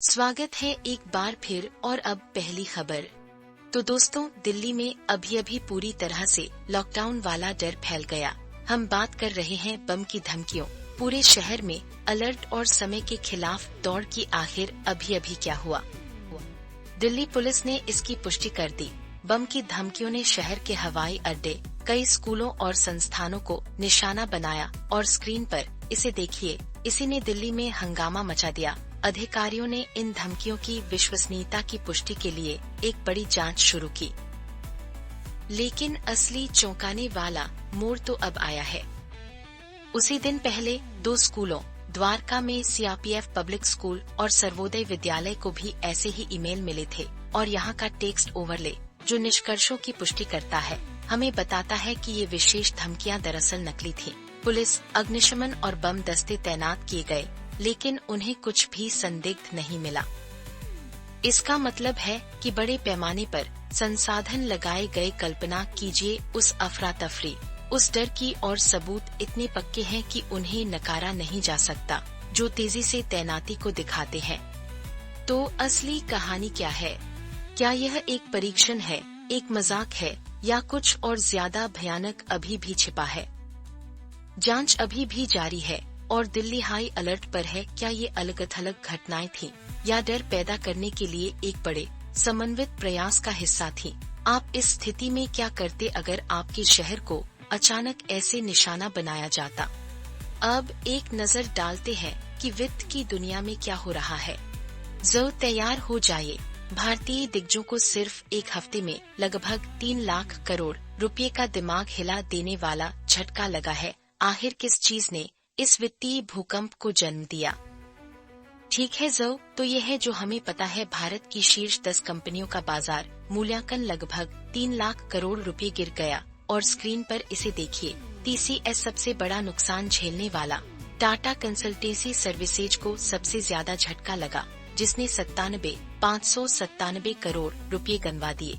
स्वागत है एक बार फिर और अब पहली खबर। तो दोस्तों, दिल्ली में अभी पूरी तरह से लॉकडाउन वाला डर फैल गया। हम बात कर रहे हैं बम की धमकियों। पूरे शहर में अलर्ट और समय के खिलाफ दौड़ की आखिर अभी क्या हुआ। दिल्ली पुलिस ने इसकी पुष्टि कर दी। बम की धमकियों ने शहर के हवाई अड्डे, कई स्कूलों और संस्थानों को निशाना बनाया और स्क्रीन पर इसे देखिए, इसी ने दिल्ली में हंगामा मचा दिया। अधिकारियों ने इन धमकियों की विश्वसनीयता की पुष्टि के लिए एक बड़ी जांच शुरू की। लेकिन असली चौंकाने वाला मोड़ तो अब आया है। उसी दिन पहले 2 स्कूलों, द्वारका में सीआरपीएफ पब्लिक स्कूल और सर्वोदय विद्यालय को भी ऐसे ही ईमेल मिले थे और यहाँ का टेक्स्ट ओवरले जो निष्कर्षों की पुष्टि करता है, हमें बताता है कि ये विशेष धमकियां दरअसल नकली थीं। पुलिस, अग्निशमन और बम दस्ते तैनात किए गए, लेकिन उन्हें कुछ भी संदिग्ध नहीं मिला। इसका मतलब है कि बड़े पैमाने पर संसाधन लगाए गए। कल्पना कीजिए उस अफरा तफरी, उस डर की, और सबूत इतने पक्के हैं कि उन्हें नकारा नहीं जा सकता, जो तेजी से तैनाती को दिखाते हैं। तो असली कहानी क्या है? क्या यह एक परीक्षण है, एक मजाक है, या कुछ और ज्यादा भयानक अभी भी छिपा है? जांच अभी भी जारी है और दिल्ली हाई अलर्ट पर है। क्या ये अलग-थलग घटनाएं थीं या डर पैदा करने के लिए एक बड़े समन्वित प्रयास का हिस्सा थीं? आप इस स्थिति में क्या करते अगर आपके शहर को अचानक ऐसे निशाना बनाया जाता? अब एक नजर डालते हैं कि वित्त की दुनिया में क्या हो रहा है। जरूर तैयार हो जाइए। भारतीय दिग्गजों को सिर्फ एक हफ्ते में लगभग 3 लाख करोड़ रुपए का दिमाग हिला देने वाला झटका लगा है। आखिर किस चीज ने इस वित्तीय भूकंप को जन्म दिया? ठीक है तो ये है जो हमें पता है। भारत की शीर्ष 10 कंपनियों का बाजार मूल्यांकन लगभग 3 लाख करोड़ रुपए गिर गया और स्क्रीन पर इसे देखिए। टीसीएस सबसे बड़ा नुकसान झेलने वाला। टाटा कंसल्टेंसी सर्विसेज को सबसे ज्यादा झटका लगा, जिसने 597 करोड़ रुपए गंवा दिए।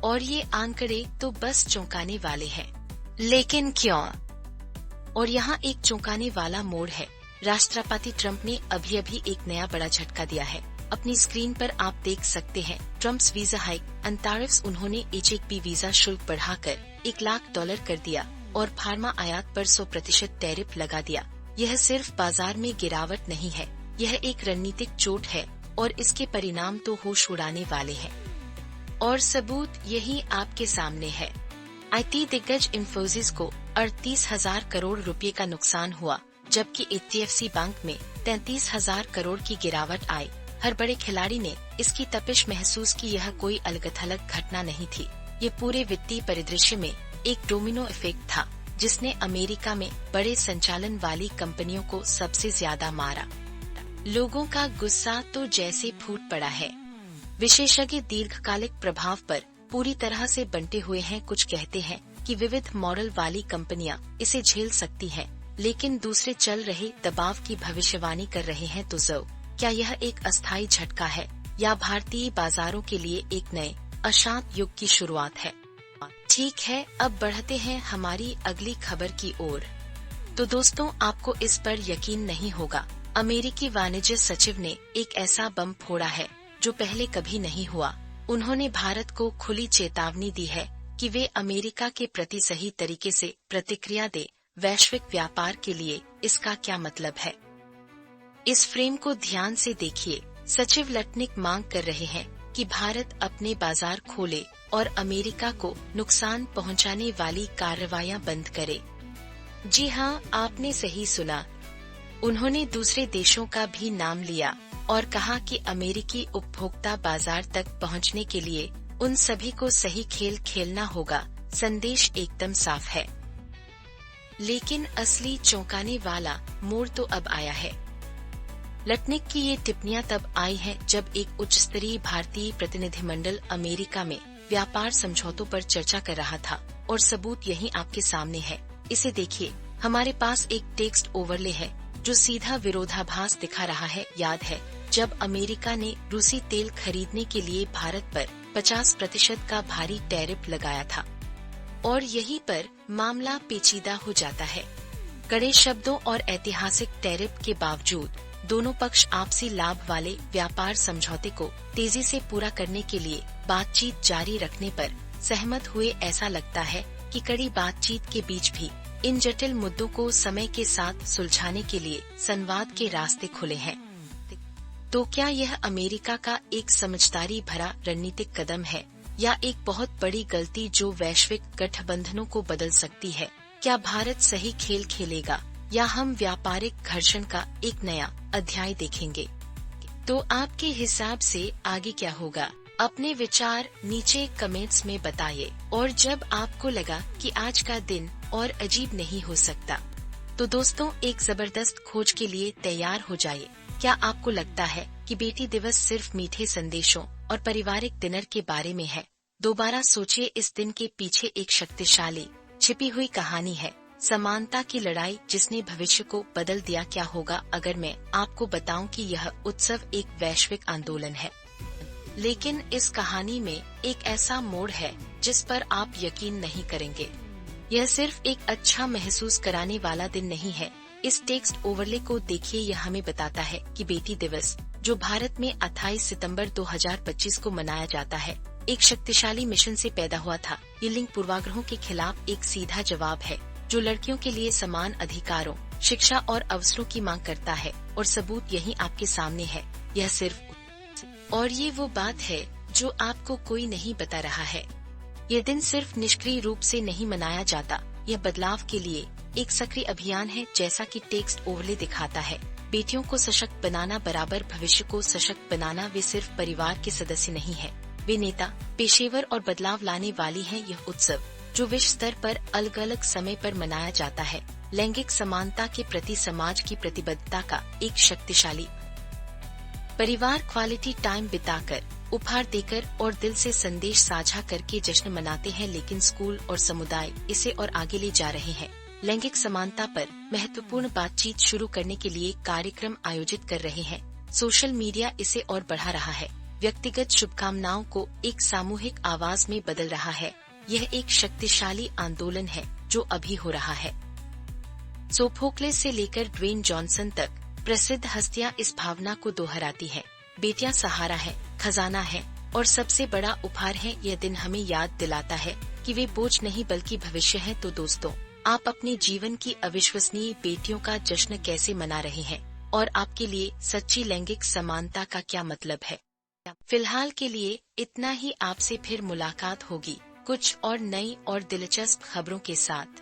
और ये आंकड़े तो बस चौंकाने वाले हैं। लेकिन क्यों? और यहाँ एक चौंकाने वाला मोड़ है। राष्ट्रपति ट्रंप ने अभी एक नया बड़ा झटका दिया है। अपनी स्क्रीन पर आप देख सकते हैं Trump's visa hike and tariffs. उन्होंने H-1B वीजा शुल्क बढ़ाकर $1 लाख कर दिया और फार्मा आयात पर 100% टैरिफ लगा दिया। यह सिर्फ बाजार में गिरावट नहीं है, यह एक रणनीतिक चोट है और इसके परिणाम तो होश उड़ाने वाले हैं। और सबूत यही आपके सामने है। IT दिग्गज इंफोसिस को 38,000 करोड़ रुपए का नुकसान हुआ, जबकि HDFC बैंक में 33,000 करोड़ की गिरावट आई। हर बड़े खिलाड़ी ने इसकी तपिश महसूस की। यह कोई अलग-थलग घटना नहीं थी, ये पूरे वित्तीय परिदृश्य में एक डोमिनो इफेक्ट था, जिसने अमेरिका में बड़े संचालन वाली कंपनियों को सबसे ज्यादा मारा। लोगों का गुस्सा तो जैसे फूट पड़ा है। विशेषज्ञ दीर्घकालिक प्रभाव पर पूरी तरह से बंटे हुए हैं। कुछ कहते हैं कि विविध मॉडल वाली कंपनियां इसे झेल सकती हैं, लेकिन दूसरे चल रहे दबाव की भविष्यवाणी कर रहे हैं। तो क्या यह एक अस्थायी झटका है या भारतीय बाजारों के लिए एक नए अशांत युग की शुरुआत है? ठीक है, अब बढ़ते हैं हमारी अगली खबर की ओर। तो दोस्तों, आपको इस पर यकीन नहीं होगा, अमेरिकी वाणिज्य सचिव ने एक ऐसा बम फोड़ा है जो पहले कभी नहीं हुआ। उन्होंने भारत को खुली चेतावनी दी है कि वे अमेरिका के प्रति सही तरीके से प्रतिक्रिया दे। वैश्विक व्यापार के लिए इसका क्या मतलब है? इस फ्रेम को ध्यान से देखिए। सचिव लटनिक मांग कर रहे हैं कि भारत अपने बाजार खोले और अमेरिका को नुकसान पहुंचाने वाली कार्रवाइयां बंद करे। जी हाँ, आपने सही सुना। उन्होंने दूसरे देशों का भी नाम लिया और कहा कि अमेरिकी उपभोक्ता बाजार तक पहुंचने के लिए उन सभी को सही खेल खेलना होगा। संदेश एकदम साफ है। लेकिन असली चौंकाने वाला मोड़ तो अब आया है। लटनिक की ये टिप्पणियां तब आई हैं जब एक उच्च स्तरीय भारतीय प्रतिनिधिमंडल अमेरिका में व्यापार समझौतों पर चर्चा कर रहा था, और सबूत यही आपके सामने है। इसे देखिए। हमारे पास एक टेक्स्ट ओवरले है जो सीधा विरोधाभास दिखा रहा है। याद है जब अमेरिका ने रूसी तेल खरीदने के लिए भारत पर 50% का भारी टैरिफ लगाया था, और यहीं पर मामला पेचीदा हो जाता है। कड़े शब्दों और ऐतिहासिक टैरिफ के बावजूद दोनों पक्ष आपसी लाभ वाले व्यापार समझौते को तेजी से पूरा करने के लिए बातचीत जारी रखने पर सहमत हुए। ऐसा लगता है कि कड़ी बातचीत के बीच भी इन जटिल मुद्दों को समय के साथ सुलझाने के लिए संवाद के रास्ते खुले हैं। तो क्या यह अमेरिका का एक समझदारी भरा रणनीतिक कदम है या एक बहुत बड़ी गलती जो वैश्विक गठबंधनों को बदल सकती है? क्या भारत सही खेल खेलेगा या हम व्यापारिक घर्षण का एक नया अध्याय देखेंगे? तो आपके हिसाब से आगे क्या होगा? अपने विचार नीचे कमेंट्स में बताइए। और जब आपको लगा कि आज का दिन और अजीब नहीं हो सकता, तो दोस्तों एक जबरदस्त खोज के लिए तैयार हो जाइए। क्या आपको लगता है कि बेटी दिवस सिर्फ मीठे संदेशों और पारिवारिक डिनर के बारे में है? दोबारा सोचिए, इस दिन के पीछे एक शक्तिशाली छिपी हुई कहानी है, समानता की लड़ाई जिसने भविष्य को बदल दिया। क्या होगा अगर मैं आपको बताऊं कि यह उत्सव एक वैश्विक आंदोलन है? लेकिन इस कहानी में एक ऐसा मोड़ है जिस पर आप यकीन नहीं करेंगे। यह सिर्फ एक अच्छा महसूस कराने वाला दिन नहीं है। इस टेक्स्ट ओवरले को देखिए, यह हमें बताता है कि बेटी दिवस, जो भारत में 28 सितंबर 2025 को मनाया जाता है, एक शक्तिशाली मिशन से पैदा हुआ था। ये लिंग पूर्वाग्रहों के खिलाफ एक सीधा जवाब है जो लड़कियों के लिए समान अधिकारों, शिक्षा और अवसरों की मांग करता है। और सबूत यही आपके सामने है। यह सिर्फ और ये वो बात है जो आपको कोई नहीं बता रहा है। ये दिन सिर्फ निष्क्रिय रूप से नहीं मनाया जाता। यह बदलाव के लिए एक सक्रिय अभियान है, जैसा कि टेक्स्ट ओवरले दिखाता है। बेटियों को सशक्त बनाना, बराबर भविष्य को सशक्त बनाना। वे सिर्फ परिवार के सदस्य नहीं है, वे नेता, पेशेवर और बदलाव लाने वाली हैं। यह उत्सव, जो विश्व स्तर पर अलग अलग समय पर मनाया जाता है, लैंगिक समानता के प्रति समाज की प्रतिबद्धता का एक शक्तिशाली परिवार क्वालिटी टाइम बिताकर, उपहार देकर और दिल से संदेश साझा करके जश्न मनाते हैं। लेकिन स्कूल और समुदाय इसे और आगे ले जा रहे हैं। लैंगिक समानता पर महत्वपूर्ण बातचीत शुरू करने के लिए कार्यक्रम आयोजित कर रहे हैं। सोशल मीडिया इसे और बढ़ा रहा है, व्यक्तिगत शुभकामनाओं को एक सामूहिक आवाज में बदल रहा है। यह एक शक्तिशाली आंदोलन है जो अभी हो रहा है। सोफोक्लेस से लेकर ड्वेन जॉनसन तक प्रसिद्ध हस्तियां इस भावना को दोहराती हैं। बेटियां सहारा है, खजाना है और सबसे बड़ा उपहार है। यह दिन हमें याद दिलाता है कि वे बोझ नहीं बल्कि भविष्य है। तो दोस्तों, आप अपने जीवन की अविश्वसनीय बेटियों का जश्न कैसे मना रहे हैं और आपके लिए सच्ची लैंगिक समानता का क्या मतलब है? फिलहाल के लिए इतना ही। आपसे फिर मुलाकात होगी कुछ और नई और दिलचस्प खबरों के साथ।